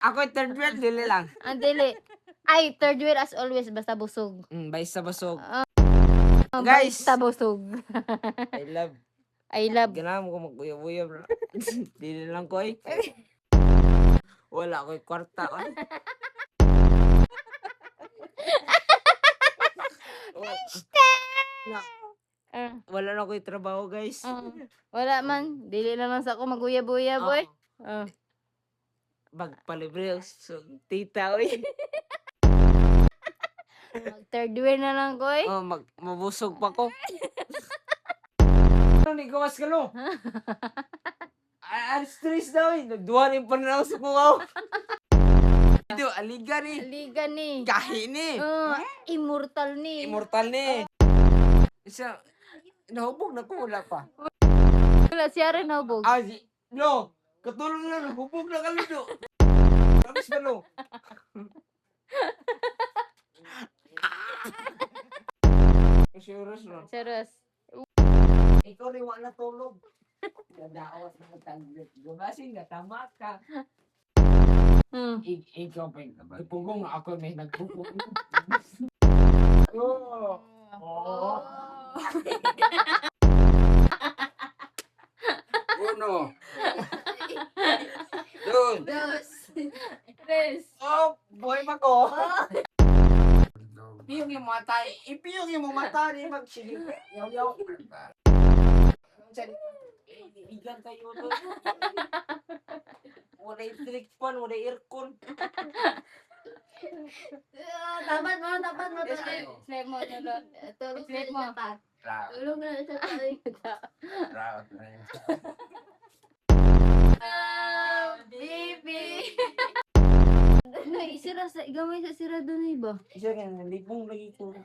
Ako third wheel, dili lang. Ang dili. Ay, third wheel as always, basta busog. Basta busog. Guys! Guys! Basta busog. I love. I love. Ganahan ko magbuya-buya, bro. Dili lang ko eh. Wala ko'y kwarta. Wala na ko'y trabaho, guys. Wala man. Dili na lang sa ako maguya-buya, boy. Magpalibre so, tita, oy. Third wheel na lang, koy. Mabusog pa ko. Ano ni gawas ka no? Stress daw eh. Nagduhan yung pananaw sa kukaw. Ito, aliga ni. Liga ni. Kahi ni. Immortal ni. Immortal ni. Isa, nahubog na ko, wala pa. Wala siya rin nahubog. No. Katulong na, nahubog na ka, Ludo. Tapos ba, no? Serious, no? Serious. Ikaw rin wala tulog. Nadaos na taglit. Gumasin na, tama ka. Ikaw pa yung pugong ako may nagpupong. Uno. Dos. Tres. Buhay pa ko. Ipiyong yung mata. Ipiyong yung mata. Magsigil. Yaw-yaw. Igan kayo doon. Wala electric fan, wala aircon. Tapat mo. Slap mo, tulog. Tulog Slap mo. Tulog na siya tayo. Proud na yun. Baby. Sira sa gamay sa sira doon iba. Isa ka na, libong lagi ko.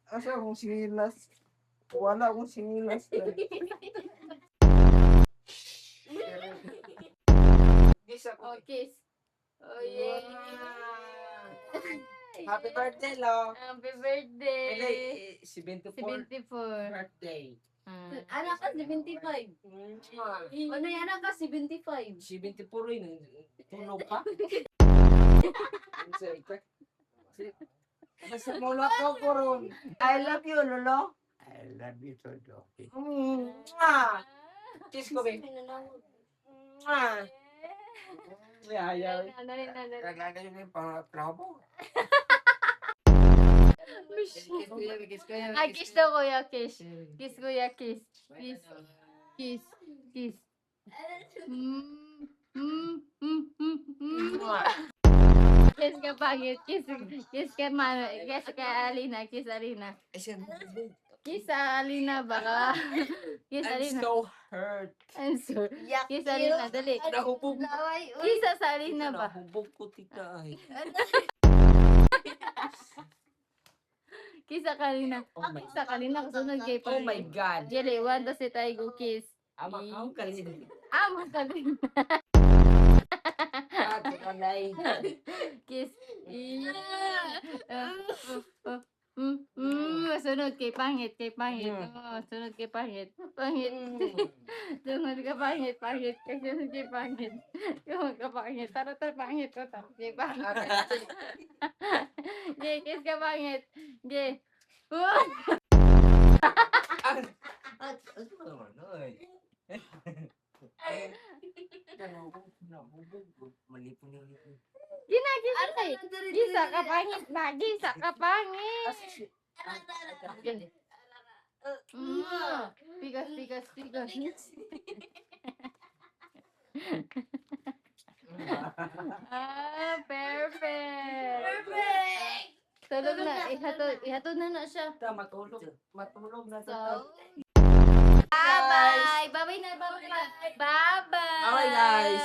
Asa akong sinilas? Wala akong sinilas. Kiss ako. Kiss. Oh, yeah. Happy birthday, lo. Happy birthday. 74 74. birthday. Anak ka 75. Ano yan anak ka 75? 74 yun. Tulog pa. Basta mula ko ko ron. I love you, Lolo. I love you, Todo. Kiss ko, babe. Ayaw. Kagagay mo yung pang-plabo. Ay, kiss daw, kuya, kiss. Kiss, kuya, kiss. Kiss. Kiss. Kiss. Kiss ka pangit. Kiss. Kiss ka Kiss ka Alina. Kiss Alina. Kiss Alina baka. Kiss I'm Alina. so hurt. Kiss Alina, dali. Nahubog. Kiss sa Alina ba? Nahubog ko, tita. Kiss sa Alina. Kiss sa Alina. Kasunod kay Oh my God. Jeli, 1, 2, 3, tayo go kiss. Ang kalina. Kalina. Kiss. Sunod kay pangit. Sunod kay pangit. Sunod ka pangit. Sunod kay pangit. Sunod ka pangit. Tara, pangit ko. Kay pangit. Gay, kiss ka pangit. Gay. Gisa ka pangit na. Gisa ka pangit. Pigas. Perfect. Tulog na. Ihatod na siya. Matulog na So, to. bye-bye. Bye-bye na. Bye-bye. Bye, guys.